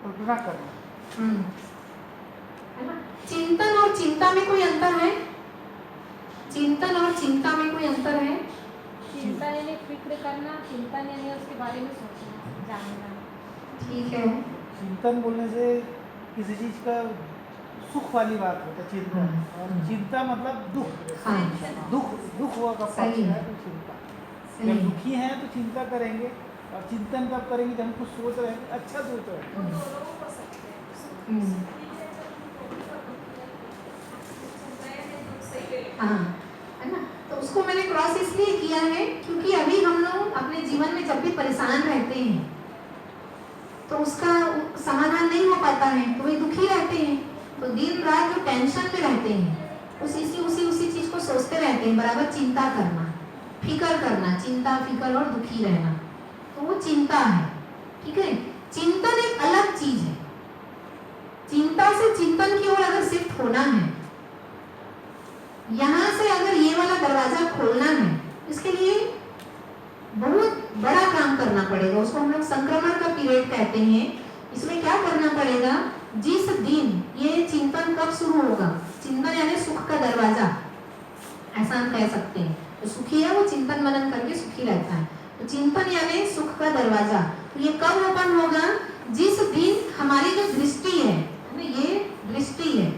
कल्पना करना। है ना। चिंतन और चिंता में कोई अंतर है? चिंतन और चिंता में कोई अंतर है? चिंतन यानी फिक्र करना, चिंतन यानी उसके बारे में सोचना, जानना। ठीक है। चिंतन बोलने से किसी चीज का सुख वाली बात होता है चिंतन, और चिंता मतलब दुख। हाँ। दुख हुआ का पक्ष है तो चिंता। जब दुखी हैं तो चिंता करेंगे, और चिंतन कब करेंगे? जब हम कुछ सोच रहे हैं, अच्छा सोच रहे हैं। हाँ, है ना। तो उसको मैंने क्रॉस इसलिए किया है क्योंकि अभी हम लोग अपने जीवन में जब भी परेशान रहते हैं तो उसका समाधान नहीं हो पाता है, तो वे दुखी रहते हैं। तो दिन रात जो टेंशन में रहते हैं, उसी चीज को सोचते रहते हैं, बराबर चिंता करना, फिकर करना, चिंता फिकर और दुखी रहना, तो वो चिंता है। ठीक है। चिंतन एक अलग चीज है। चिंता से चिंतन की ओर अगर शिफ्ट होना है, यहां से अगर ये वाला दरवाजा खोलना है, इसके लिए बहुत बड़ा काम करना पड़ेगा। उसको हम लोग संक्रमण का पीरियड कहते हैं। इसमें क्या करना पड़ेगा? जिस दिन ये चिंतन कब शुरू होगा? चिंतन यानी सुख का दरवाजा, ऐसा हम कह सकते हैं। तो सुखी है वो चिंतन मनन करके सुखी रहता है। तो चिंतन यानी सुख का दरवाजा, तो ये कब ओपन होगा? जिस दिन हमारी जो दृष्टि है ना, ये दृष्टि है,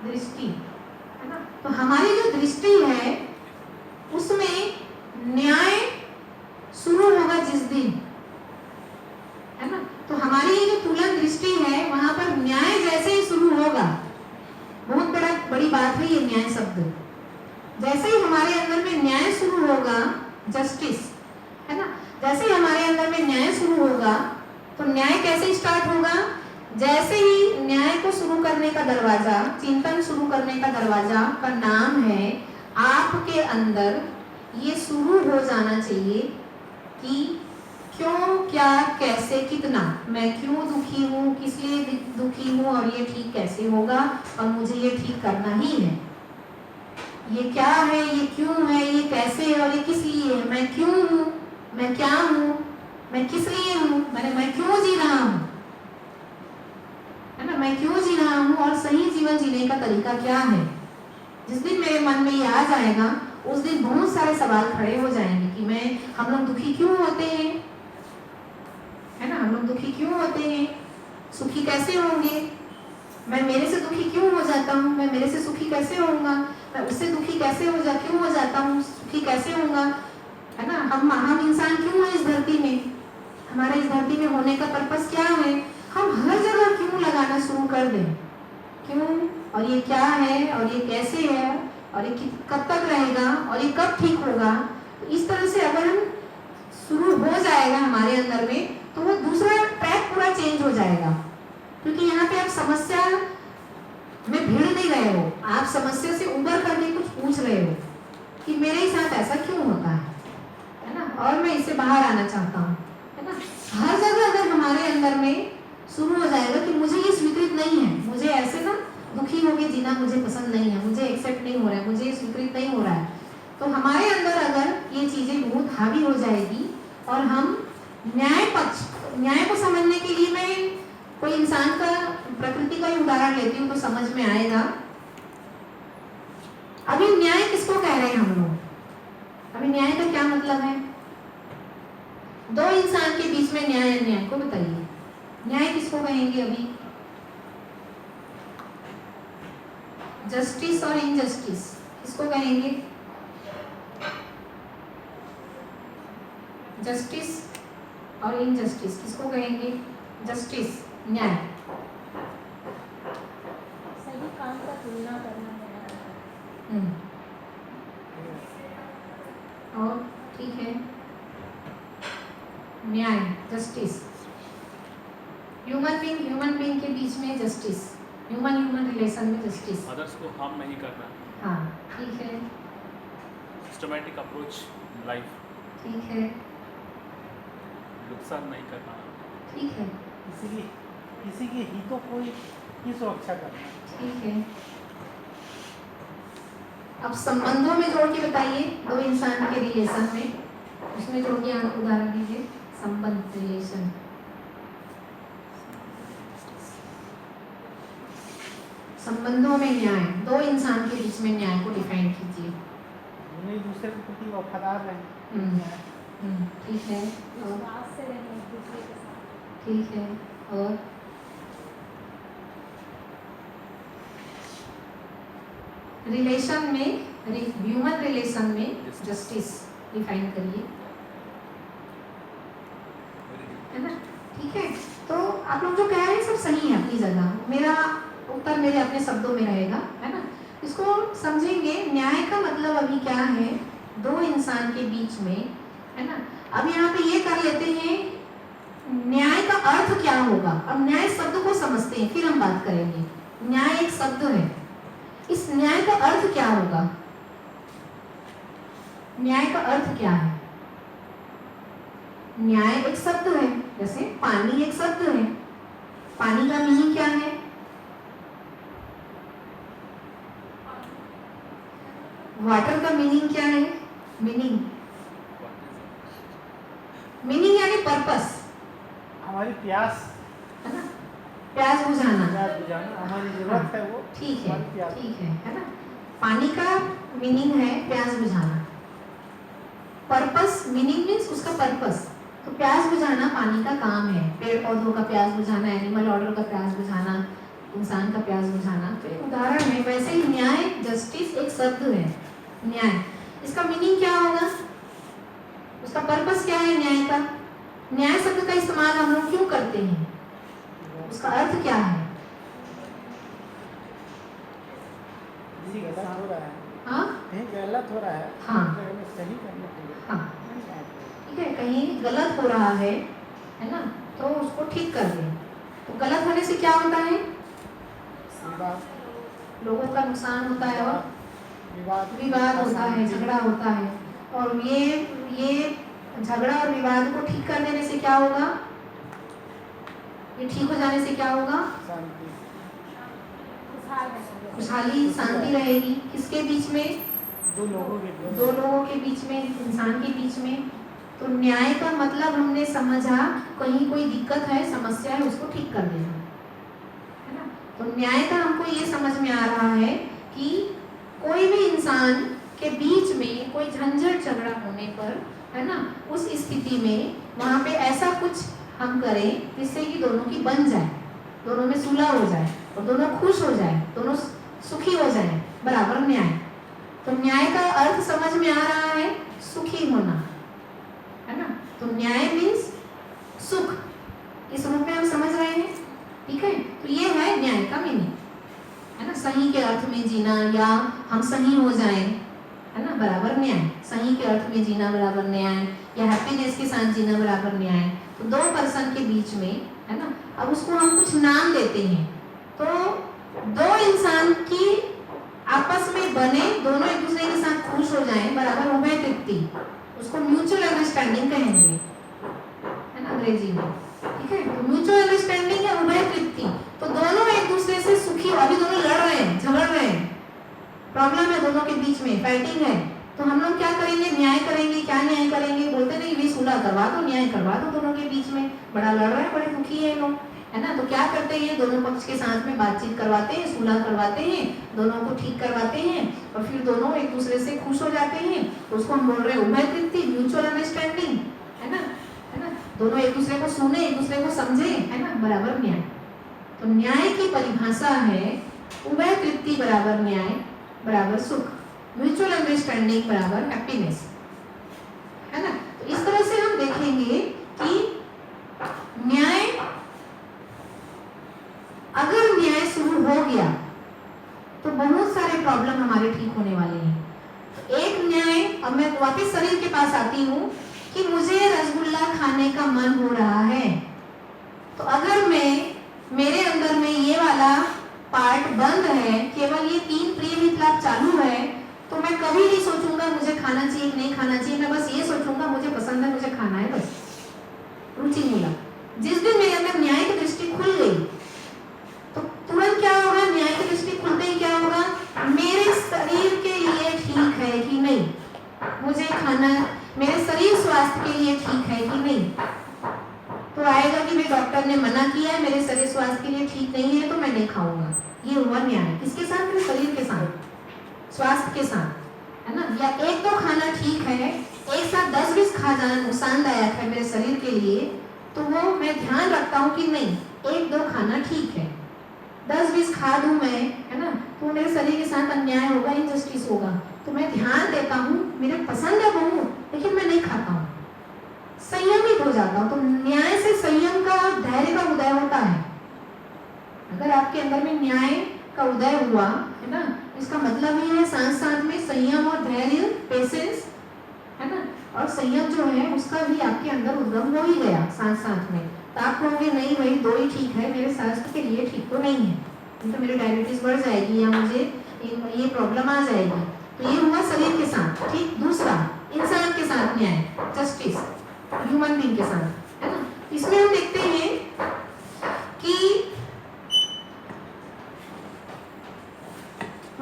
दृष्टि है ना। तो हमारी जो दृष्टि है उसमें न्याय शुरू होगा जिस दिन, है ना। तो हमारी ये जो तुलन दृष्टि है, वहां पर न्याय जैसे ही शुरू होगा, बहुत बड़ी बात है ये न्याय शब्द। जैसे ही हमारे अंदर में न्याय शुरू होगा, जस्टिस, है ना, जैसे ही हमारे अंदर में न्याय शुरू होगा, तो न्याय कैसे स्टार्ट होगा? जैसे ही न्याय को शुरू करने का दरवाजा, चिंतन शुरू करने का दरवाजा का नाम है, आपके अंदर ये शुरू हो जाना चाहिए कि क्यों, क्या, कैसे, कितना, मैं क्यों दुखी हूँ, किस लिए दुखी हूँ, और ये ठीक कैसे होगा, और मुझे ये ठीक करना ही है। ये क्या है, ये क्यों है, ये कैसे है, और ये किस लिए है, मैं क्यों हूँ, मैं क्या हूँ, मैं किस लिए हूँ, मैं क्यों जी रहा हूँ, है ना, मैं क्यों जी रहा हूँ, और सही जीवन जीने का तरीका क्या है। जिस दिन मेरे मन में ये आ जाएगा, उस दिन बहुत सारे सवाल खड़े हो जाएंगे कि हम लोग दुखी क्यों होते हैं, है ना, हम लोग दुखी क्यों होते हैं, सुखी कैसे होंगे, मैं मेरे से दुखी क्यों हो जाता हूँ, मैं मेरे से सुखी कैसे होऊंगा, मैं उससे दुखी कैसे क्यों हो जाता हूँ, सुखी कैसे होऊंगा, है ना। हम इंसान क्यों हैं इस धरती में, हमारा इस धरती में होने का पर्पस क्या है। हम हर जगह क्यों लगाना शुरू कर दें, क्यों, और ये क्या है, और ये कैसे है, और ये कब तक रहेगा, और ये कब ठीक होगा। तो इस तरह से अगर हम शुरू हो जाएगा हमारे अंदर में, तो वो दूसरा ट्रैक पूरा चेंज हो जाएगा। क्योंकि यहाँ पे आप समस्या में भिड़ नहीं रहे हो, आप समस्या से उबर करके कुछ पूछ रहे हो कि मेरे साथ ऐसा क्यों होता है ना, और मैं इससे बाहर आना चाहता हूँ, है ना। हर जगह अगर हमारे अंदर में शुरू हो जाएगा कि मुझे ये स्वीकृत नहीं है, मुझे ऐसे ना दुखी होके जीना मुझे पसंद नहीं है, मुझे एक्सेप्ट नहीं हो रहा है, मुझे स्वीकृत नहीं हो रहा है, तो हमारे अंदर अगर ये चीजें बहुत हावी हो जाएगी, और हम न्याय को समझने के लिए, मैं कोई इंसान का, प्रकृति का ही उदाहरण लेती हूँ तो समझ में आएगा। अभी न्याय किसको कह रहे हैं हम लोग? अभी न्याय का क्या मतलब है? दो इंसान के बीच में न्याय अन्याय को बताइए, न्याय किसको कहेंगे? अभी जस्टिस और इनजस्टिस किसको कहेंगे? जस्टिस और इनजस्टिस किसको कहेंगे? जस्टिस, न्याय, सही काम का तुलना करना है। और ठीक है, न्याय, जस्टिस, ह्यूमन बीइंग के बीच में जस्टिस, ह्यूमन रिलेशन में जस्टिस, अदर्स को हार्म नहीं करना। हाँ ठीक है, सिस्टमैटिक अप्रोच लाइफ, ठीक है, नुकसान नहीं करना, ठीक है, किसी के हितों की सुरक्षा करना, ठीक है। अब संबंधों में जोड़ के बताइए, दो इंसान के रिलेशन में, उसमें जोड़ के उदाहरण दीजिए, संबंध, रिलेशन। संबंधों में न्याय, दो इंसान के बीच में न्याय को डिफाइन कीजिए। दोनों एक दूसरे के प्रति वफादार रहें। ठीक है, और विश्वास से रहें एक दूसरे के साथ। ठीक है, और रिलेशन में, ह्यूमन रिलेशन में जस्टिस डिफाइन करिए, है ना? ठीक है, तो आप लोग जो कह रहे हैं सब सही है अपनी जगह, मेरा उत्तर मेरे अपने शब्दों में रहेगा, है ना? इसको समझेंगे, न्याय का मतलब अभी क्या है, दो इंसान के बीच में, है ना? अब यहाँ पे ये कर लेते हैं न्याय का अर्थ क्या होगा। अब न्याय शब्द को समझते हैं, फिर हम बात करेंगे। न्याय एक शब्द है, इस न्याय का अर्थ क्या होगा? न्याय का अर्थ क्या है? न्याय एक शब्द है, जैसे पानी एक शब्द है, पानी का मीनिंग क्या है? वाटर का मीनिंग क्या है? मीनिंग यानी पर्पस, हमारी प्यास, है ना? प्यास बुझाना, प्यास बुझाना हमारी जरूरत है वो। ठीक है, हमारी प्यास। ठीक है ना? पानी का मीनिंग है प्यास बुझाना, पर्पस, मीनिंग मीन्स उसका पर्पस। तो प्यास बुझाना पानी का काम है, पेड़ पौधों का प्यास बुझाना, एनिमल ऑर्डर का प्यास बुझाना, इंसान का प्यास बुझाना, तो एक उदाहरण है। वैसे ही न्याय, जस्टिस एक शब्द है, न्याय, इसका मीनिंग क्या होगा, उसका पर्पस क्या है न्याय का? न्याय शब्द का इस्तेमाल हम लोग क्यों करते हैं, उसका अर्थ क्या है? जी गलत हो रहा है, हाँ कहीं गलत हो रहा है, हाँ। तो हमें सही करने के लिए। हाँ, ठीक है, कहीं गलत हो रहा है ना, तो उसको ठीक कर दें। तो गलत होने से क्या होता है? विवाद, लोगों का नुकसान होता है और विवाद होता है, झगड़ा होता है। और ये झगड़ा और विवाद को ठीक कर देने से क्या होगा? ये ठीक हो जाने से क्या होगा? शांति, खुशहाली, शांति रहेगी। किसके बीच में? दो लोगों के बीच। दो लोगों के बीच में, इंसान के बीच में। तो न्याय का मतलब हमने समझा, कहीं कोई दिक्कत है, समस्या है, उसको ठीक कर देना, है ना? तो न्याय का हमको ये समझ में आ रहा है कि कोई भी इंसान के बीच में कोई झंझट झगड़ा होने पर, है ना, उस स्थिति में वहाँ पे ऐसा कुछ हम करें जिससे कि दोनों की बन जाए, दोनों में सुलह हो जाए और दोनों खुश हो जाए, दोनों सुखी हो जाए, बराबर न्याय। तो न्याय का अर्थ समझ में आ रहा है, सुखी होना, है ना? तो न्याय मीन्स सुख, इस रूप में हम समझ रहे हैं, ठीक है? तो ये है न्याय का मीनिंग, है ना? सही के अर्थ में जीना, या हम सही हो जाएं, है ना, बराबर न्याय। सही के अर्थ में जीना बराबर न्याय, या हैप्पीनेस के साथ जीना बराबर न्याय। तो दो पर्सन के बीच में, है ना, अब उसको हम कुछ नाम देते हैं, तो दो इंसान की आपस में बने, दोनों एक दूसरे के साथ खुश हो जाएं, बराबर उभय तृप्ति, उसको म्यूचुअल अंडरस्टैंडिंग कहेंगे, है ना, अंग्रेजी में, ठीक है? तो म्यूचुअल अंडरस्टैंडिंग या उभय तृप्ति, तो दोनों एक दूसरे से सुखी। अभी दोनों लड़ रहे हैं, झगड़ रहे हैं, प्रॉब्लम है दोनों के बीच में, फाइटिंग है, तो हम लोग क्या करेंगे? न्याय करेंगे। क्या न्याय करेंगे? बोलते नहीं भी सुलह करवा दो, न्याय करवा दो दोनों के बीच में, बड़ा लड़ रहे हैं, बड़े दुखी है लोग, है ना? तो क्या करते हैं? दोनों पक्ष के साथ में बातचीत करवाते हैं, सुलह करवाते हैं, दोनों को ठीक करवाते हैं, और फिर दोनों एक दूसरे से खुश हो जाते हैं। तो उसको हम बोल रहे हैं उभय तृप्ति, म्यूचुअल अंडरस्टैंडिंग, है ना, है ना? दोनों एक दूसरे को सुने, एक दूसरे को समझे, है ना, बराबर न्याय। तो न्याय की परिभाषा है उभय तृप्ति बराबर न्याय बराबर सुख, म्यूचुअल अंडरस्टैंडिंग बराबर हैप्पीनेस, है ना? तो इस तरह से हम देखेंगे कि न्याय, अगर न्याय शुरू हो गया तो बहुत सारे प्रॉब्लम हमारे ठीक होने वाले हैं। एक न्याय, अब मैं वापस शरीर के पास आती हूँ कि मुझे रसगुल्ला खाने का मन हो रहा है, तो अगर मेरे अंदर में ये वाला पार्ट बंद है, केवल ये 3 प्रिय हित लाभ चालू है, तो मैं कभी नहीं सोचूंगा मुझे खाना चाहिए नहीं खाना चाहिए, मैं बस ये सोचूंगा मुझे पसंद है, मुझे खाना है, बस रुचि मिला। जिस दिन मेरे अंदर न्याय की दृष्टि खुल गई, तो तुरंत क्या होगा? न्याय की दृष्टि खुलते ही क्या होगा? मेरे शरीर के लिए ठीक है कि नहीं, मुझे खाना, मेरे शरीर स्वास्थ्य के लिए ठीक है कि नहीं। तो आएगा कि भाई डॉक्टर ने मना किया है, मेरे शरीर स्वास्थ्य के लिए ठीक नहीं है, तो मैं नहीं खाऊंगा। ये हुआ न्याय। किसके साथ? मेरे शरीर के साथ, स्वास्थ्य के साथ, है ना। या एक दो खाना ठीक है, एक साथ 10-20 खा जाना नुकसानदायक है मेरे शरीर के लिए, तो वो मैं ध्यान रखता हूँ कि नहीं, एक दो खाना ठीक है। 10-20 खा दूं मैं, है ना, तो मेरे शरीर के साथ अन्याय होगा, इनजस्टिस होगा, तो मैं ध्यान देता हूँ, मेरे पसंद है बहुत, लेकिन मैं नहीं खाता हूँ, संयमित हो जाता हूँ। तो न्याय से संयम का, धैर्य का उदय होता है। अगर आपके अंदर में न्याय का उदय हुआ, है ना, इसका मतलब ये है साथ साथ में संयम और धैर्य, पेशेंस, है ना, और संयम जो है उसका भी आपके अंदर उद्गम हो ही गया साथ साथ में। तो आप कहोगे नहीं भाई दो ही ठीक है, मेरे स्वास्थ्य के लिए ठीक तो नहीं है, तो मेरी डायबिटीज बढ़ जाएगी या मुझे ये प्रॉब्लम आ जाएगी। तो ये हुआ शरीर के साथ, ठीक। दूसरा, इंसान के साथ न्याय, जस्टिस, ह्यूमन बीइंग के साथ, है ना। इसमें हम देखते हैं कि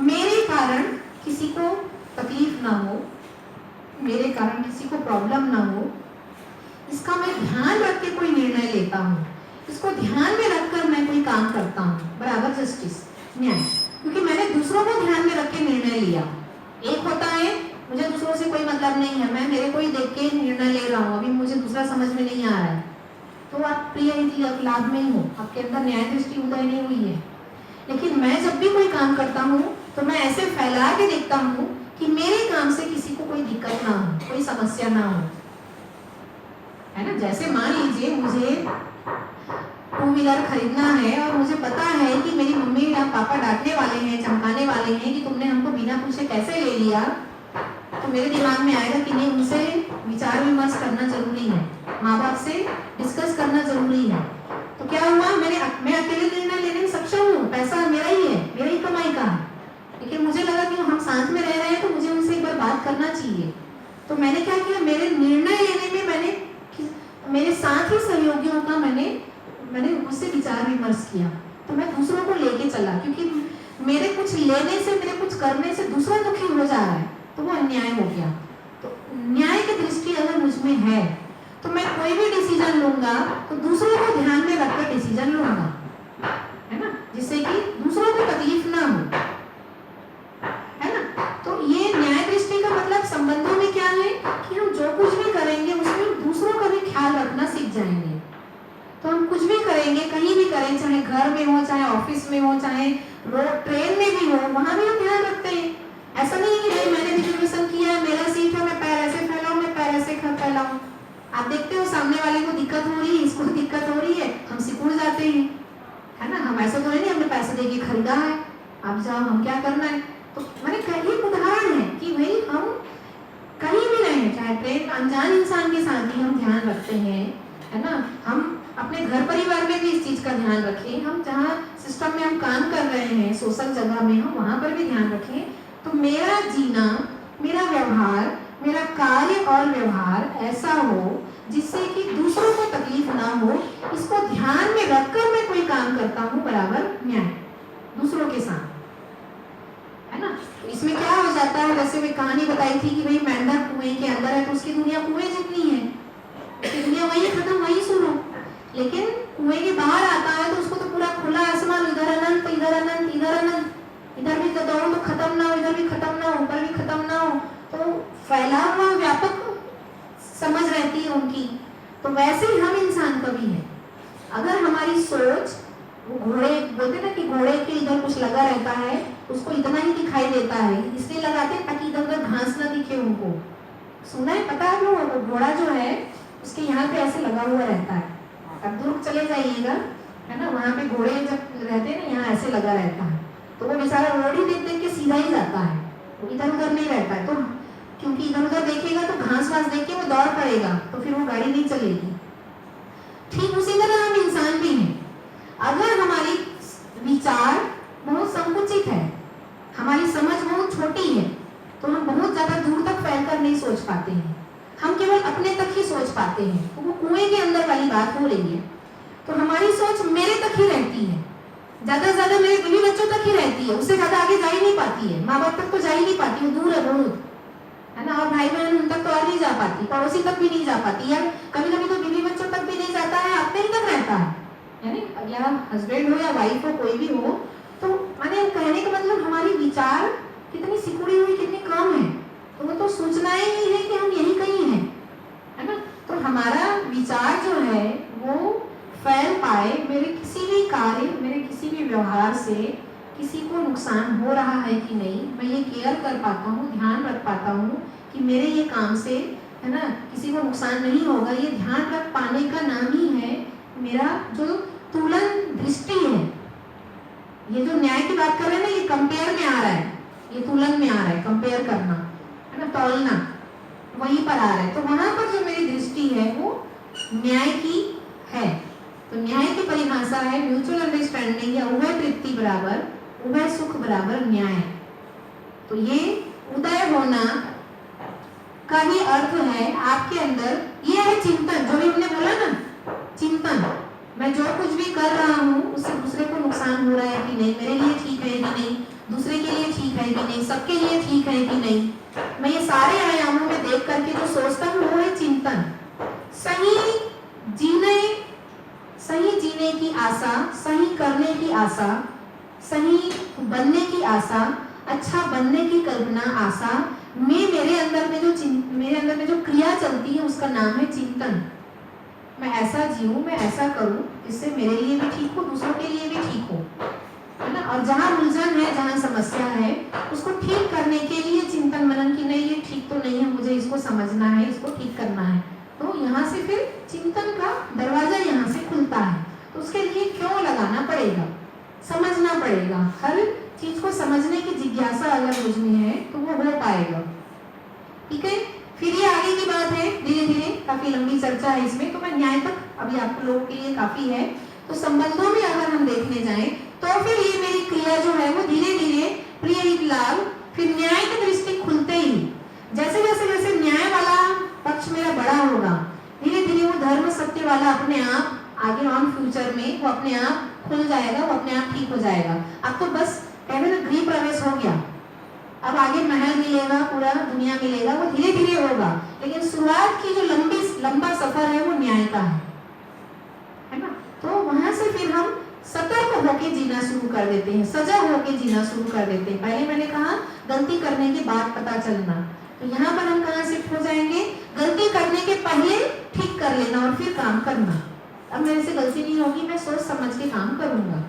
मेरे कारण किसी को तकलीफ ना हो, मेरे कारण किसी को प्रॉब्लम ना हो, इसका मैं ध्यान रख के कोई निर्णय लेता हूँ, इसको ध्यान में रखकर मैं कोई काम करता हूँ, बराबर जस्टिस, न्याय। क्योंकि मैंने दूसरों को ध्यान में रख के निर्णय लिया। एक होता है मुझे दूसरों से कोई मतलब नहीं है, मैं मेरे को ही देख के निर्णय ले रहा हूँ, अभी मुझे दूसरा समझ में नहीं आ रहा है, तो आप प्रिय लाभ में ही हो, आपके अंदर न्याय दृष्टि उदय नहीं हुई है। लेकिन मैं जब भी कोई काम करता हूँ तो मैं ऐसे फैला के देखता हूँ कि मेरे काम से किसी को कोई दिक्कत ना हो, कोई समस्या ना हो, है ना। जैसे मान लीजिए मुझे 2 व्हीलर खरीदना है और मुझे पता है कि मेरी मम्मी या पापा डांटने वाले हैं, चमकाने वाले हैं कि तुमने हमको बिना पूछे कैसे ले लिया, तो मेरे दिमाग में आएगा कि नहीं, उनसे विचार विमर्श करना जरूरी है, माँ बाप से डिस्कस करना जरूरी है। तो क्या हुआ, मैं अकेले निर्णय लेने में सक्षम हूँ, पैसा मेरा ही है, मेरी ही कमाई का है, लेकिन मुझे लगा कि हम साथ में रह रहे हैं तो मुझे उनसे एक बार बात करना चाहिए। तो मैंने क्या किया, मेरे निर्णय लेने में मैंने मेरे साथ ही सहयोगियों का मैंने उससे विचार विमर्श किया, तो मैं दूसरों को लेके चला, क्योंकि मेरे कुछ लेने से, मेरे कुछ करने से दूसरा दुखी हो जा रहा है, तो वो अन्याय हो गया। तो न्याय की दृष्टि अगर मुझ में है तो मैं कोई भी डिसीजन लूंगा तो दूसरों को ध्यान में रखकर डिसीजन लूंगा, है ना, जिससे कि दूसरों को तकलीफ ना हो, है ना। तो ये न्याय दृष्टि का मतलब संबंधों में क्या है कि हम जो कुछ भी करेंगे उसमें दूसरों का भी ख्याल रखना सीख जाएंगे। तो हम कुछ भी करेंगे, कहीं भी करें, चाहे घर में हो, चाहे ऑफिस में हो, चाहे रोड ट्रेन में भी हो, वहां भी हम ध्यान रखते हैं। ऐसा नहीं है कि मैंने रिजर्वेशन किया है, मेरा सीट है, मैं पैर ऐसे फैलाऊं, मैं पैर ऐसे फैलाऊं। आप देखते हो सामने वाले को दिक्कत हो रही है, इसको दिक्कत हो रही है, हम सिकुड़ जाते हैं, है ना। हम ऐसा तो नहीं हमने पैसे देके खरीदा है, आप जाओ, हम क्या करना है। तो मैंने कई उदाहरण है कि भाई हम कहीं भी रहें, चाहे ट्रेन, अनजान इंसान के साथ भी हम ध्यान रखते हैं, है ना। हम अपने घर परिवार में भी इस चीज का ध्यान रखें, हम जहाँ सिस्टम में हम काम कर रहे हैं, सोशल जगह में, हम वहां पर भी ध्यान रखें। तो मेरा जीना, मेरा व्यवहार, मेरा कार्य और व्यवहार ऐसा हो जिससे कि दूसरों को तकलीफ ना हो, इसको ध्यान में रखकर मैं कोई काम करता हूँ, बराबर न्याय दूसरों के साथ, है ना। तो इसमें क्या हो जाता है, जैसे मैं कहानी बताई थी कि भाई मेंढक कुएं के अंदर है तो उसकी दुनिया कुएं जितनी है, उसकी दुनिया वही खत्म, वही शुरू। लेकिन कुएं के बाहर आता है तो उसको तो पूरा खुला आसमान, इधर अनंत, इधर अनंत, इधर अनंत, इधर भी दौड़ो तो खत्म ना हो, इधर भी खत्म ना हो, ऊपर भी खत्म ना हो, तो फैला हुआ व्यापक समझ रहती है उनकी। तो वैसे ही हम इंसान का भी है, अगर हमारी सोच, वो घोड़े बोलते ना कि घोड़े के इधर कुछ लगा रहता है, उसको इतना ही दिखाई देता है, इसलिए लगाते हैं ताकि इधर उधर घास ना दिखे उनको। सुना है, पता है लोगों को, घोड़ा जो है उसके यहाँ पे ऐसे लगा हुआ रहता है, अब दूर चले जाइएगा, है ना, वहाँ पे घोड़े जब रहते हैं ना, यहाँ ऐसे लगा रहता है, तो वो बेचारा रोड ही देख देख के सीधा ही जाता है, वो इधर उधर नहीं रहता है। तो क्योंकि इधर उधर देखेगा तो घास वास देख के वो दौड़ पड़ेगा, तो फिर वो गाड़ी नहीं चलेगी। ठीक उसी तरह हम इंसान भी हैं, अगर हमारी विचार बहुत संकुचित है, हमारी समझ बहुत छोटी है, तो हम बहुत ज्यादा दूर तक फैलकर नहीं सोच पाते हैं, हम केवल अपने तक ही सोच पाते हैं। तो वो कुएं के अंदर वाली बात हो रही है। तो हमारी सोच मेरे तक ही रहती है, ज्यादा से ज्यादा मेरे बीवी बच्चों तक ही रहती है, उससे ज्यादा आगे जा ही नहीं पाती है, माँ बाप तक तो जा ही नहीं पाती, वो दूर है बहुत, है ना, और भाई बहन उन तक तो और नहीं जा पाती, पड़ोसी तक भी नहीं जा पाती, या कभी कभी तो बीवी बच्चों तक भी नहीं जाता है, अपने ही तक रहता है ना, या हस्बैंड हो या वाइफ हो, कोई भी हो, तो माने कहने का मतलब हमारी विचार कितनी सिकुड़ी हुई, कितनी कम है। तो वो तो सोचना ही नहीं है कि हम यही कहीं हैं, है ना। तो हमारा विचार जो है वो फैल पाए, मेरे किसी भी कार्य, मेरे किसी भी व्यवहार से किसी को नुकसान हो रहा है कि नहीं, मैं ये केयर कर पाता हूँ, ध्यान रख पाता हूँ कि मेरे ये काम से, है ना, किसी को नुकसान नहीं होगा। ये ध्यान रख पाने का नाम ही है मेरा जो तुलन दृष्टि है। ये जो न्याय की बात कर रहे हैं ना, ये कंपेयर में आ रहा है, ये तुलन में आ रहा है, कंपेयर करना, है ना, तौलना, वहीं पर आ रहा है। तो वहां पर जो मेरी दृष्टि है वो न्याय की है। तो न्याय की परिभाषा है म्यूचुअल अंडरस्टैंडिंग या उभय तृप्ति बराबर उभय सुख बराबर न्याय। तो ये उदय होना का ही अर्थ है आपके अंदर, ये है चिंतन। जो भी हमने बोला ना, चिंतन, मैं जो कुछ भी कर रहा हूँ उससे दूसरे को नुकसान हो रहा है कि नहीं, मेरे लिए ठीक है कि नहीं, दूसरे के लिए ठीक है कि नहीं, सबके लिए ठीक है कि नहीं, मैं ये सारे आयामों में देख करके जो सोचता हूँ वो है चिंतन। सही जीने की आशा, सही करने की आशा, सही बनने की आशा, अच्छा बनने की कल्पना, आशा में मेरे अंदर में जो क्रिया चलती है उसका नाम है चिंतन। मैं ऐसा जीऊं, मैं ऐसा करूं जिससे मेरे लिए भी ठीक हो, दूसरों के लिए भी ठीक हो, है ना। और जहाँ उलझन है, जहाँ समस्या है, उसको ठीक करने के लिए चिंतन मनन की नहीं, ये ठीक तो नहीं है, मुझे इसको समझना है, इसको ठीक करना है। तो यहाँ से फिर चिंतन का दरवाजा यहाँ से खुलता है। तो उसके लिए क्यों लगाना पड़ेगा, समझना पड़ेगा। हर चीज को समझने की जिज्ञासा अगर मुझ में है तो वो हो पाएगा। ठीक है, फिर ये आगे की बात है, धीरे धीरे, काफी लंबी चर्चा है इसमें, तो मैं न्याय तक अभी आप लोगों के लिए काफी है। तो संबंधों में अगर हम देखने जाएं तो फिर ये मेरी क्रिया जो है वो धीरे धीरे प्रिय हित लाभ, फिर न्याय की दृष्टि खुलते ही, जैसे जैसे जैसे न्याय वाला पक्ष मेरा बड़ा होगा, धीरे धीरे वो धर्म सत्य वाला अपने आप आगे ऑन फ्यूचर में वो अपने आप खुल जाएगा, वो अपने आप ठीक हो जाएगा। अब तो बस कहते ना गृह प्रवेश हो गया, अब आगे महल मिलेगा, पूरा दुनिया मिलेगा, वो धीरे धीरे होगा। लेकिन शुरुआत की जो लंबा सफर है वो न्याय का है ना। तो वहां से फिर हम सतर्क होके जीना शुरू कर देते हैं, सजग होके जीना शुरू कर देते हैं। पहले मैंने कहा गलती करने के बाद पता चलना, तो यहाँ पर हम कहाँ शिफ्ट हो जाएंगे, गलती करने के पहले ठीक कर लेना और फिर काम करना। अब मेरे से गलती नहीं होगी, मैं सोच समझ के काम करूंगा।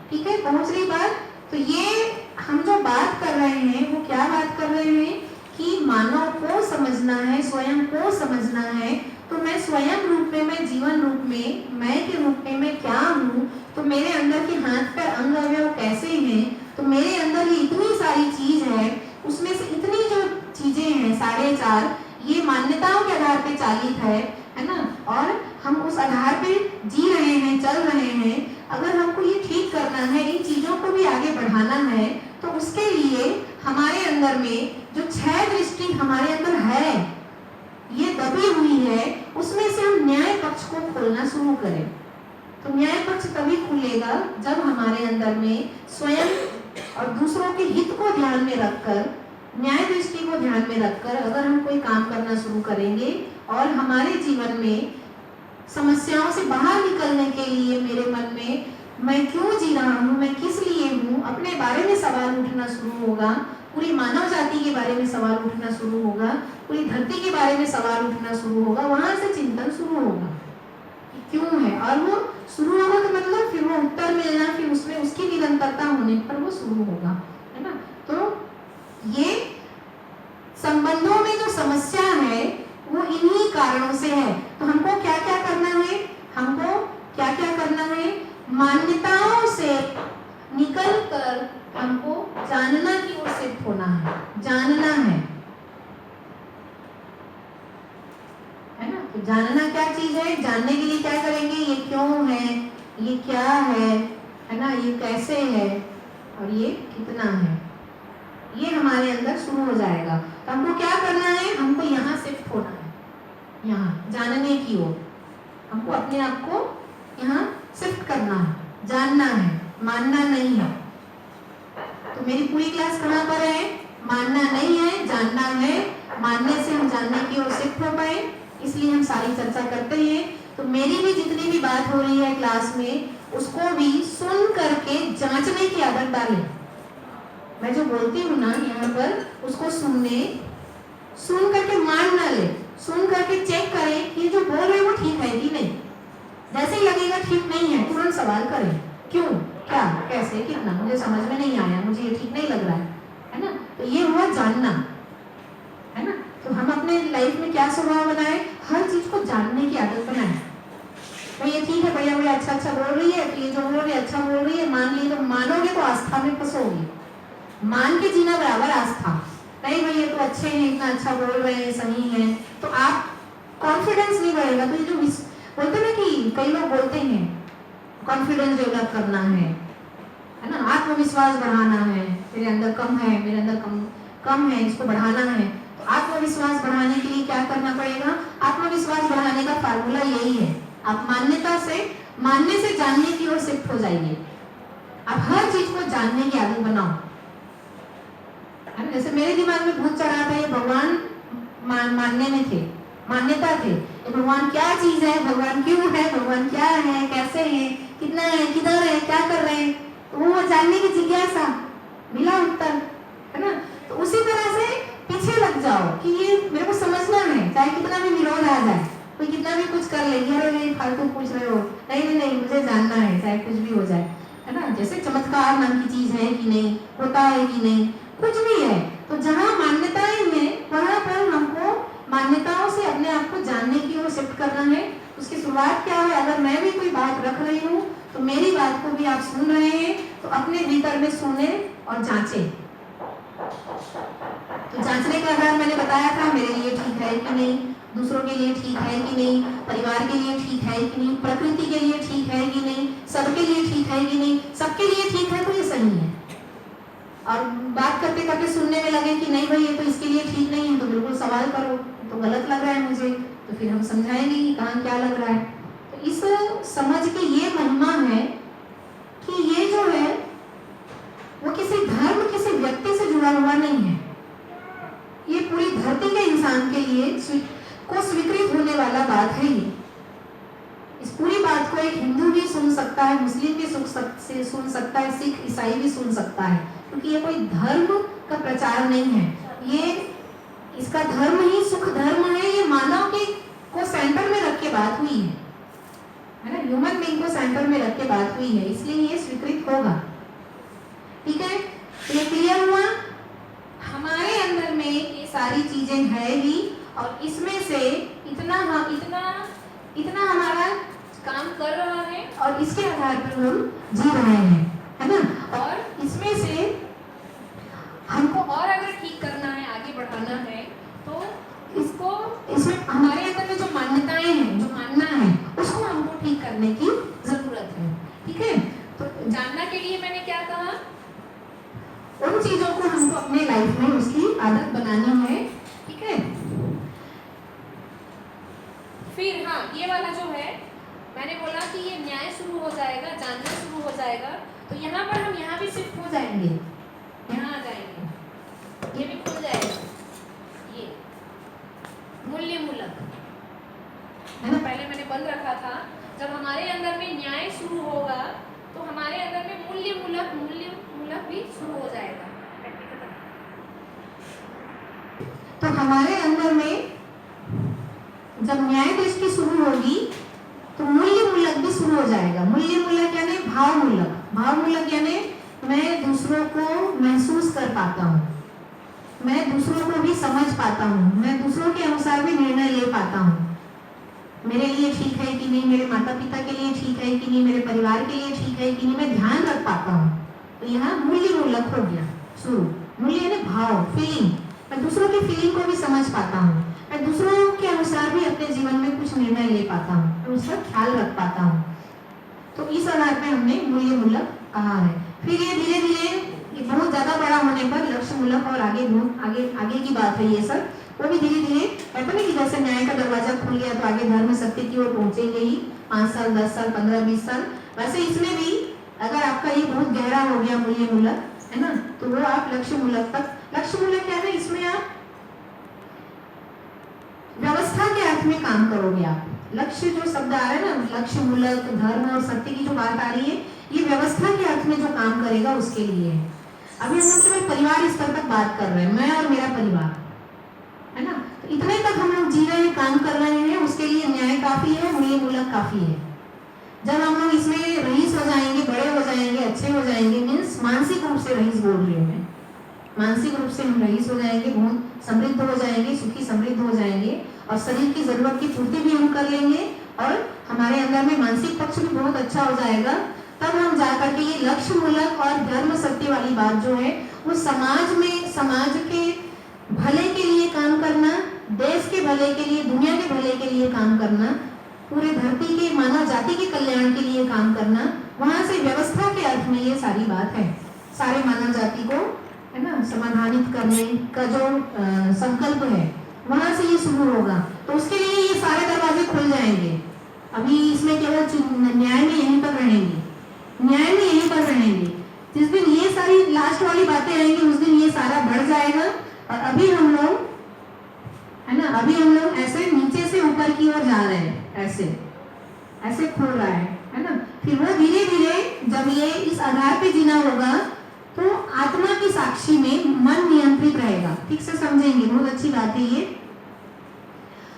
ठीक है, पहुंच रही बात। तो ये हम जो बात कर रहे हैं वो क्या बात कर रहे हैं कि मानव को समझना है, स्वयं को समझना है। तो मैं स्वयं रूप में, मैं जीवन रूप में, मैं के रूप में मैं क्या हूँ, तो मेरे अंदर के हाथ पैर अंग अवयव कैसे हैं, तो मेरे अंदर ये इतनी सारी चीज है, उसमें से इतनी जो चीजें हैं 4.5, ये मान्यताओं के आधार पे चालित है ना। और हम उस आधार पे जी रहे हैं, चल रहे हैं। अगर हमको ये ठीक करना है, इन चीजों को भी आगे बढ़ाना है, तो उसके लिए हमारे अंदर में जो 6 दृष्टि हमारे अंदर है, ये दबी हुई है, उसमें से हम न्याय पक्ष को खोलना शुरू करें। तो न्याय पक्ष तभी खुलेगा जब हमारे अंदर में स्वयं और दूसरों के हित को ध्यान में रखकर, न्याय दृष्टि को ध्यान में रखकर अगर हम कोई काम करना शुरू करेंगे और हमारे जीवन में समस्याओं से बाहर निकलने के लिए मेरे मन में मैं क्यों जी रहा हूँ, मैं किस लिए हूँ, अपने बारे में सवाल उठना शुरू होगा, पूरी मानव जाति के बारे में सवाल उठना शुरू होगा, पूरी धरती के बारे में सवाल उठना शुरू होगा। वहां से चिंतन शुरू होगा क्यों है, और वो शुरू होगा तो मतलब फिर वो उत्तर मिलना, फिर उसमें उसकी निरंतरता होने पर वो शुरू होगा, है ना। तो ये संबंधों में जो समस्या है वो इन्हीं कारणों से है। तो हमको क्या क्या करना है, हमको क्या क्या करना है, मान्यताओं से निकल कर हमको जानना की ओर शिफ्ट होना है, जानना है ना। तो जानना क्या चीज है, जानने के लिए क्या करेंगे, ये क्यों है, ये क्या है ना, ये कैसे है और ये कितना है, ये हमारे अंदर शुरू हो जाएगा। तो हमको क्या करना है, हमको यहाँ शिफ्ट होना है, यहाँ जानने की ओर हमको अपने आप को यहाँ शिफ्ट करना है, जानना है, मानना नहीं है। तो मेरी पूरी क्लास कहाँ पर है, मानना नहीं है, जानना है। मानने से हम जानने की ओर शिफ्ट हो पाए, इसलिए हम सारी चर्चा करते हैं। तो मेरी भी जितनी भी बात हो रही है क्लास में, उसको भी सुन करके जांचने की आदत डालें। मैं जो बोलती हूँ ना यहाँ पर, उसको सुन करके मान ना ले, सुन करके चेक करें कि जो बोल रहे हैं वो ठीक है कि नहीं। जैसे ही लगेगा ठीक नहीं है, तुरंत सवाल करें, क्यों, क्या, कैसे, कितना, मुझे समझ में नहीं आया, मुझे ये ठीक नहीं लग रहा है ना। तो ये हुआ जानना, है ना। तो हम अपने लाइफ में क्या स्वभाव बनाए, हर चीज को जानने की आदत बनाए। तो ये ठीक है भैया, वो अच्छा बोल रही है, तो ये जो बोल रही है अच्छा बोल रही है, मान ली, तो मानोगे तो आस्था में फंसोगे। मान के जीना बराबर आस्था। नहीं भैया तो अच्छे हैं, इतना अच्छा बोल रहे हैं, सही है, तो आप कॉन्फिडेंस नहीं बढ़ेगा। तो ये जो बोलते ना कि कई लोग बोलते हैं कॉन्फिडेंस डेवलप करना है ना, आत्मविश्वास बढ़ाना है, मेरे अंदर कम है, मेरे अंदर कम है, इसको बढ़ाना है। तो आत्मविश्वास बढ़ाने के लिए क्या करना पड़ेगा, आत्मविश्वास बढ़ाने का फार्मूला यही है, आप मानने से जानने की ओर शिफ्ट हो जाइए। आप हर चीज को जानने की आदत बनाओ। जैसे मेरे दिमाग में भूत चढ़ा था, ये भगवान मानने में थे, मान्यता थे, भगवान क्या चीज है, भगवान क्यों है, भगवान क्या है, कैसे है, कितना है, किधर है, क्या कर रहे हैं, तो वो जानने की जिज्ञासा, मिला उत्तर, है ना। तो उसी तरह से पीछे लग जाओ कि ये मेरे को समझना है, चाहे कितना भी विरोध आ जाए, कोई कितना भी कुछ कर ले, अरे फालतू पूछ रहे हो, नहीं मुझे जानना है, चाहे कुछ भी हो जाए, है ना। जैसे चमत्कार नाम की चीज है कि नहीं, होता है कि नहीं, कुछ भी है। तो जहाँ मान्यताएं हैं वहां पर हमको मान्यताओं से अपने आप को जानने की ओर शिफ्ट करना है। उसकी शुरुआत क्या है, अगर मैं भी कोई बात रख रही हूँ तो मेरी बात को भी आप सुन रहे हैं, तो अपने भीतर में सुने और जांचें। तो जांचने का आधार मैंने बताया था, मेरे लिए ठीक है कि नहीं, दूसरों के लिए ठीक है कि नहीं, परिवार के लिए ठीक है कि नहीं, प्रकृति के लिए ठीक है कि नहीं, सबके लिए ठीक है कि नहीं, सबके लिए ठीक है तो ये सही है। और बात करते करते सुनने में लगे कि नहीं भाई ये तो इसके लिए ठीक नहीं है, तो बिल्कुल सवाल करो, तो गलत लग रहा है मुझे, तो फिर हम समझाएंगे कि कहाँ क्या लग रहा है। तो इस समझ की ये महिमा है कि ये जो है वो किसी धर्म, किसी व्यक्ति से जुड़ा हुआ नहीं है, ये पूरी धरती के इंसान के लिए को स्वीकृत होने वाला बात है। ये इस पूरी बात को एक हिंदू भी सुन सकता है, मुस्लिम भी सुन सकता है, सिख ईसाई भी सुन सकता है, क्योंकि ये कोई धर्म का प्रचार नहीं है, ये इसका धर्म ही सुख धर्म है। ये मानव के को सेंटर में रख के बात हुई है ना, ह्यूमन बीइंग को सेंटर में रख के बात हुई है, इसलिए ये स्वीकृत होगा। ठीक है, तो ये क्लियर हुआ। हमारे अंदर में ये सारी चीजें है ही, और इसमें से इतना हमारा काम कर रहा है, और इसके आधार पर हम जी रहे हैं, है ना। और इसमें से हमको और अगर ठीक करना है, आगे बढ़ाना है, तो इसमें हमारे अंदर में जो मान्यताएं हैं, जो मानना है, उसको हमको ठीक करने की जरूरत है। ठीक है, तो जानना के लिए मैंने क्या कहा, उन चीजों को हमको अपने लाइफ में उसकी आदत बनानी है। ठीक है, फिर हाँ, ये वाला जो है मैंने बोला कि ये न्याय शुरू हो जाएगा, जानना शुरू हो जाएगा, तो यहाँ पर हम यहाँ भी शिफ्ट हो जाएंगे, यहाँ आ जाएंगे, ये भी खुल जाएगा, ये मूल्य मूलक है ना। पहले मैंने बंद रखा था, जब हमारे अंदर में न्याय शुरू होगा तो हमारे अंदर में मूल्य मूलक भी शुरू हो जाएगा। तो हमारे अंदर में जब न्याय दृष्टि शुरू होगी तो मूल्य मूलक भी शुरू हो जाएगा। मूल्य मूलक यानी भाव मूलक, भाव मूलक यानी मैं दूसरों को महसूस कर पाता हूँ, मैं दूसरों को भी समझ पाता हूँ, मैं दूसरों के अनुसार भी निर्णय ले पाता हूँ, मेरे लिए ठीक है कि नहीं, मेरे माता पिता के लिए ठीक है कि नहीं, मेरे परिवार के लिए ठीक है कि नहीं, मैं ध्यान रख पाता हूँ। तो यहाँ मूल्य मूलक हो गया शुरू। मूल्य यानी भाव, फीलिंग, मैं दूसरों की फीलिंग को भी समझ पाता हूँ, मैं दूसरों के अनुसार भी अपने जीवन में कुछ निर्णय ले पाता हूँ, मैं उसका ख्याल रख पाता हूँ। तो इस आधार पे हमने मूल्य मूलक कहा है। फिर ये धीरे धीरे बहुत ज्यादा बड़ा होने पर लक्ष्य मूलक और आगे की बात है, ये सब वो भी धीरे धीरे कहते ना कि जैसे न्याय का दरवाजा खुल गया तो आगे धर्म सत्य की ओर पहुंचेंगे ही, 5 साल 10 साल 15 20 साल। वैसे इसमें भी अगर आपका ये बहुत गहरा हो गया मूल्य मूलक, है ना, तो वो आप लक्ष्य मूलक तक, लक्ष्य मूलक क्या है, इसमें आप व्यवस्था के अर्थ में काम करोगे। आप लक्ष्य जो शब्द आ रहा है ना, लक्ष्य, मूलक, धर्म और सत्य की जो बात आ रही है, ये व्यवस्था के अर्थ में जो काम करेगा उसके लिए है। अभी हम लोग केवल परिवार स्तर तक बात कर रहे हैं, मैं और मेरा परिवार, है ना। तो इतने तक हम लोग जी रहे हैं, काम कर रहे हैं, उसके लिए न्याय काफी है, न्याय मूलक काफी है। जब हम लोग इसमें रईस हो जाएंगे, बड़े हो जाएंगे, अच्छे हो जाएंगे, मीन्स मानसिक रूप से रईस बोल रही हूँ मैं, मानसिक रूप से हम रईस हो जाएंगे, बहुत समृद्ध हो जाएंगे, सुखी समृद्ध हो जाएंगे, और शरीर की जरूरत की पूर्ति भी हम कर लेंगे, और हमारे अंदर में मानसिक पक्ष भी बहुत अच्छा हो जाएगा। तब हम जाकर के ये लक्ष्य, मूलक और धर्म सत्य वाली बात जो है, वो समाज में, समाज के भले के लिए काम करना, देश के भले के लिए, दुनिया के भले के लिए काम करना, पूरे धरती के मानव जाति के कल्याण के लिए काम करना, वहां से व्यवस्था के अर्थ में ये सारी बात है। सारे मानव जाति को, है ना, समाधानित करने का जो संकल्प है, वहां से ये शुरू होगा। तो उसके लिए ये सारे दरवाजे खुल जाएंगे। अभी इसमें केवल न्याय में यहीं पर रहेंगे, न्याय में यहीं पर रहेंगे। जिस दिन ये सारी लास्ट वाली बातें आएंगी, उस दिन ये सारा बढ़ जाएगा। और अभी हम लोग, है ना, अभी हम लोग ऐसे नीचे से ऊपर की ओर जा रहे हैं, ऐसे ऐसे खुल रहा है ना। फिर वो धीरे धीरे जब ये इस आधार पे जीना होगा, तो आत्मा की साक्षी में मन नियंत्रित रहेगा। ठीक से समझेंगे, बहुत अच्छी बात है ये।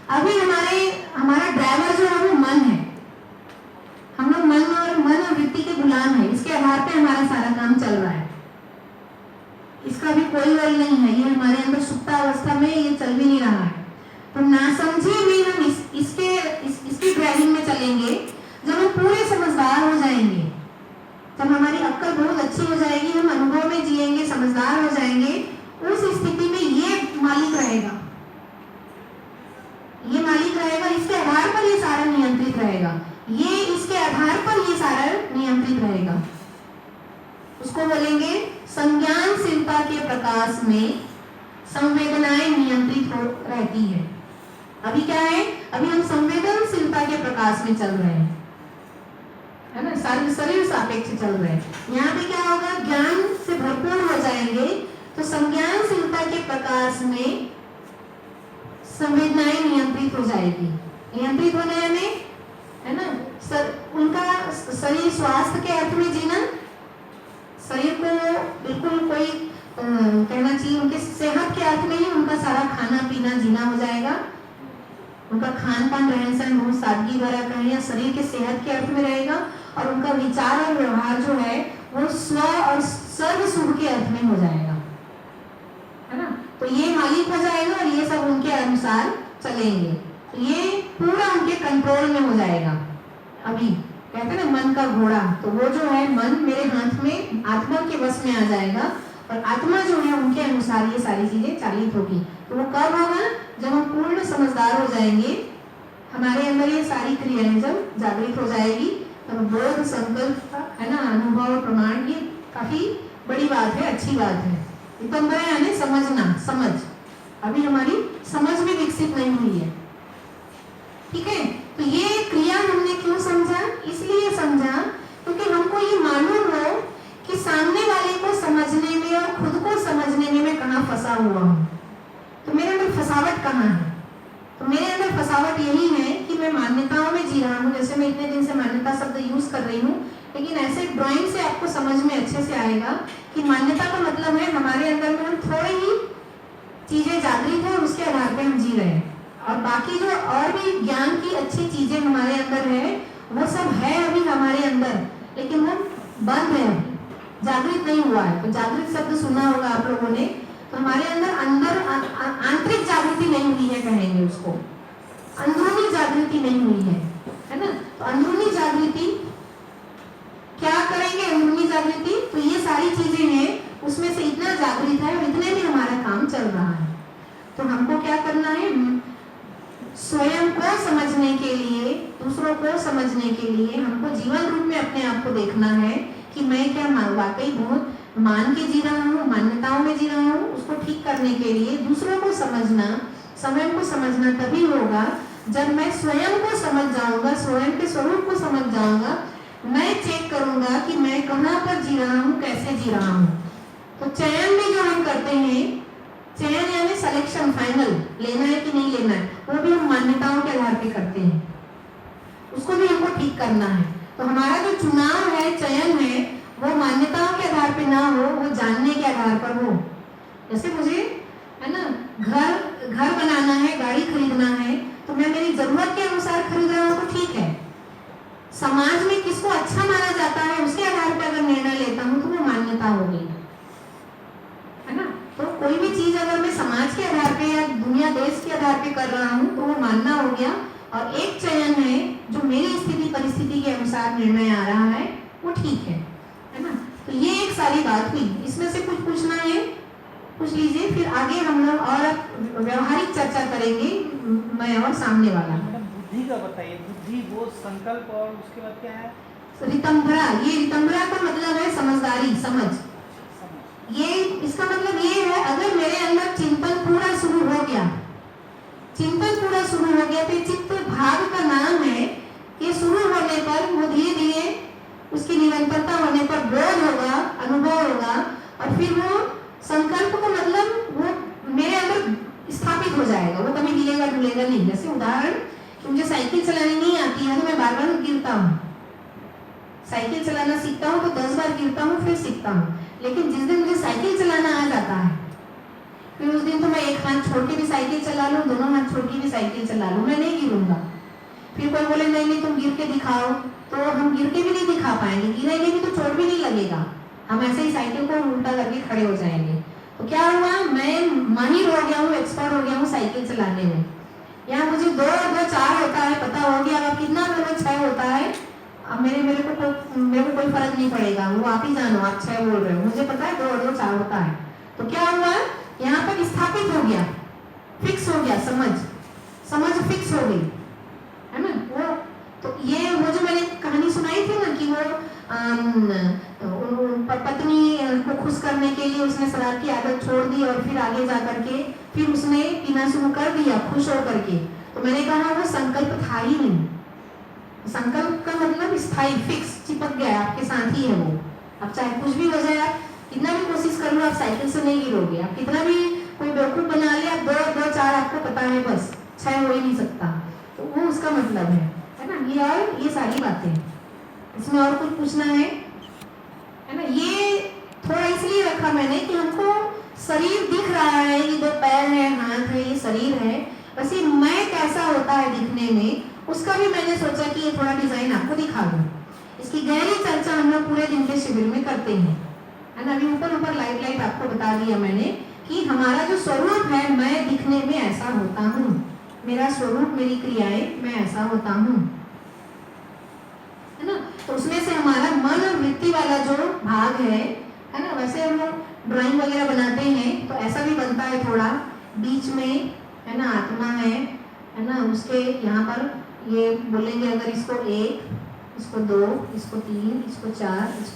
अभी हमारा ड्राइवर जो है वो मन है, हम लोग मन और वृत्ति के गुलाम है। इसके आधार पे हमारा सारा काम चल रहा है, इसका भी कोई रोल नहीं है। ये हमारे अंदर सुप्ता अवस्था में ये चल भी नहीं रहा है। तो नासमझी में हम इसके ड्राइविंग में चलेंगे। जब हम पूरे समझदार हो जाएंगे, जब हमारी अक्ल बहुत अच्छी हो जाएगी, हम अनुभव में जिएंगे, समझदार हो जाएंगे, उस स्थिति में ये मालिक रहेगा, ये मालिक रहेगा। इसके आधार पर ये सारा नियंत्रित रहेगा, ये इसके आधार पर ये सारा नियंत्रित रहेगा। उसको बोलेंगे संज्ञानशीलता के प्रकाश में संवेदनाएं नियंत्रित हो रहती है। अभी क्या है, अभी हम संवेदनशीलता के प्रकाश में चल रहे हैं, है ना, शरीर सापेक्ष चल रहे हैं। यहाँ पे क्या होगा, ज्ञान से भरपूर हो जाएंगे, तो संज्ञानशीलता के प्रकाश में संवेदनाएं नियंत्रित हो जाएगी। नियंत्रित होने में, है ना, उनका शरीर स्वास्थ्य के अर्थ में जीना, शरीर को बिल्कुल कोई कहना चाहिए, उनके सेहत के अर्थ में ही उनका सारा खाना पीना जीना हो जाएगा। उनका खान पान, रहन सहन बहुत सादगी भरा कहें, या शरीर के सेहत के अर्थ में रहेगा। और उनका विचार और व्यवहार जो है वो स्व और सर्व शुभ के अर्थ में हो जाएगा, है ना। तो ये मालिक हो जाएगा और ये सब उनके अनुसार चलेंगे, तो ये पूरा उनके कंट्रोल में हो जाएगा। अभी कहते हैं ना मन का घोड़ा, तो वो जो है मन मेरे हाथ में, आत्मा के वश में आ जाएगा, और आत्मा जो है उनके अनुसार ये सारी चीजें चालित होगी। तो वो कब होगा, जब हम पूर्ण समझदार हो जाएंगे, हमारे अंदर ये सारी क्रियाएं जब जागृत हो जाएगी, तो बोध, संकल्प, है ना, अनुभव, प्रमाण, ये काफी बड़ी बात है, अच्छी बात है। विपंबरा यानी समझना, समझ अभी हमारी समझ भी विकसित नहीं हुई है। ठीक है, तो ये क्रिया हमने क्यों समझा, इसलिए समझा क्योंकि हमको ये मालूम हो कि सामने वाले को समझने में और खुद को समझने में मैं कहाँ फंसा हुआ हूँ। तो मेरे अंदर फसावट कहाँ है, तो मेरे अंदर फसावट यही है कि मैं मान्यताओं में जी रहा हूँ। जैसे मैं इतने दिन से मान्यता शब्द यूज कर रही हूँ, लेकिन ऐसे ड्राइंग से आपको समझ में अच्छे से आएगा कि मान्यता का मतलब है हमारे अंदर में हम थोड़ी ही चीजें जागृत है, उसके आधार पे हम जी रहे हैं, और बाकी जो और भी ज्ञान की अच्छी चीजें हमारे अंदर है, वो सब है अभी हमारे अंदर, लेकिन वो बंद है, जागृत नहीं हुआ है। तो जागृत शब्द सुना होगा आप लोगों ने, तो हमारे अंदर आंतरिक जागृति नहीं हुई है, कहेंगे उसको, अंदरूनी जागृति नहीं हुई है ना। तो अंदरूनी जागृति क्या करेंगे, अंदरूनी जागृति, तो ये सारी चीजें हैं, उसमें से इतना जागृत है और इतने में हमारा काम चल रहा है। तो हमको क्या करना है, स्वयं को समझने के लिए, दूसरों को समझने के लिए हमको जीवन रूप में अपने आप को देखना है कि मैं क्या वाकई बहुत मान के जी रहा हूँ, मान्यताओं में जी रहा हूँ। उसको ठीक करने के लिए दूसरों को समझना, स्वयं को समझना तभी होगा जब मैं स्वयं को समझ जाऊंगा, स्वयं के स्वरूप को समझ जाऊंगा। मैं चेक करूंगा कि मैं कहाँ पर जी रहा हूँ, कैसे जी रहा हूँ। तो चयन भी जो हम करते हैं, चयन यानी सिलेक्शन, फाइनल लेना है कि नहीं लेना है, वो भी हम मान्यताओं के आधार पे करते हैं। उसको भी हमको ठीक करना है। तो हमारा जो चुनाव है, चयन है, वो मान्यताओं के आधार पे ना हो, वो जानने के आधार पर हो। जैसे मुझे है ना घर बनाना है, गाड़ी खरीदना है, तो मैं मेरी जरूरत के अनुसार खरीद रहा हूँ तो ठीक है। समाज में किसको अच्छा माना जाता है उसके आधार पर अगर निर्णय लेता हूँ तो वो मान्यता हो गई, है ना। तो कोई भी चीज अगर मैं समाज के आधार पे या दुनिया देश के आधार पे कर रहा हूँ तो वो मानना हो गया। और एक चयन है जो मेरी स्थिति परिस्थिति के अनुसार निर्णय आ रहा है, वो ठीक है ना। तो ये एक सारी बात हुई। इसमें से कुछ पूछना है पूछ लीजिए, फिर आगे हम लोग और व्यवहारिक चर्चा करेंगे, मैं और सामने वाला। मैडम बुद्धि का बताइए, बुद्धि वो संकल्प और उसके बाद क्या है? रितंभरा, ये रितंभरा का मतलब है समझदारी, समझ। ये इसका मतलब ये है, अगर मेरे अंदर चिंतन पूरा शुरू हो गया, चिंतन पूरा शुरू हो गया, तो चित्त भाग का नाम है। ये शुरू होने पर वो धीरे धीरे उसकी निरंतरता होने पर बोध होगा, अनुभव होगा, और फिर वो संकल्प का मतलब वो मेरे अंदर स्थापित हो जाएगा, वो कभी हिलेगा डुलेगा नहीं। जैसे उदाहरण कि मुझे साइकिल चलानी नहीं आती है तो मैं बार बार गिरता हूँ। साइकिल चलाना सीखता हूँ तो 10 बार गिरता हूँ, फिर सीखता हूँ। लेकिन जिस दिन मुझे साइकिल चलाना आ जाता है, फिर उस दिन तो मैं एक हाथ छोड़ के भी साइकिल चला लूँ, दोनों हाथ छोड़ के भी साइकिल चला लूँ, मैं नहीं गिरूंगा। फिर कोई बोले नहीं तुम गिर के दिखाओ, तो हम गिर के भी नहीं दिखा पाएंगे, गिरेंगे भी तो चोट भी नहीं लगेगा, हम ऐसे ही साइकिल को उल्टा करके खड़े हो जाएंगे। तो क्या हुआ, मैं माहिर हो गया हूँ, एक्सपर्ट हो गया हूँ साइकिल चलाने में। यहाँ मुझे 2 और 2 4 होता है, पता हो गया। अब कितना 2 और 6 होता है, अब मेरे को कोई फर्क नहीं पड़ेगा, वो आप ही जानो, आप 6 बोल रहे हो, मुझे पता है 2 और 2 4 होता है। तो क्या हुआ, यहाँ पर स्थापित हो गया, फिक्स हो गया, समझ फिक्स हो गई, है ना। वो तो ये वो जो मैंने कहानी सुनाई थी ना कि वो पत्नी को खुश करने के लिए उसने शराब की आदत छोड़ दी और फिर आगे जा करके फिर उसने पीना शुरू कर दिया खुश होकर के। तो मैंने कहा वो संकल्प था ही नहीं। संकल्प का मतलब स्थायी, फिक्स, चिपक गया, आपके साथ ही है वो। अब चाहे कुछ भी हो जाए, आप कितना भी कोशिश कर लो, आप साइकिल से नहीं गिरोगे। आप कितना भी कोई बेवकूफ बना ले, आप 2 और 2 4 आपको पता है, बस 6 हो ही नहीं सकता। तो वो उसका मतलब है ना। ये और ये सारी बातें, इसमें और कुछ पूछना है ना। ये थोड़ा इसलिए रखा मैंने कि हमको शरीर दिख रहा है, ये 2 पैर है, हाथ है, ये शरीर है, वैसे मैं कैसा होता है दिखने में, उसका भी मैंने सोचा कि ये थोड़ा डिजाइन आपको दिखा दूं। इसकी गहरी चर्चा हम लोग पूरे दिन के शिविर में करते हैं, है ना। अभी ऊपर लाइट आपको बता दिया मैंने कि हमारा जो स्वरूप है, मैं दिखने में ऐसा होता हूँ, मेरा स्वरूप, मेरी क्रियाएं, मैं ऐसा होता हूँ, है ना। तो उसमें से हमारा मन और वृत्ति वाला जो भाग है ना, वैसे हम लोग ड्राइंग वगैरह बनाते हैं तो ऐसा भी बनता है थोड़ा बीच में, है ना, आत्मा है ना। उसके यहाँ पर ये बोलेंगे, अगर इसको 1, इसको 2, इसको 3, इसको 4, इसको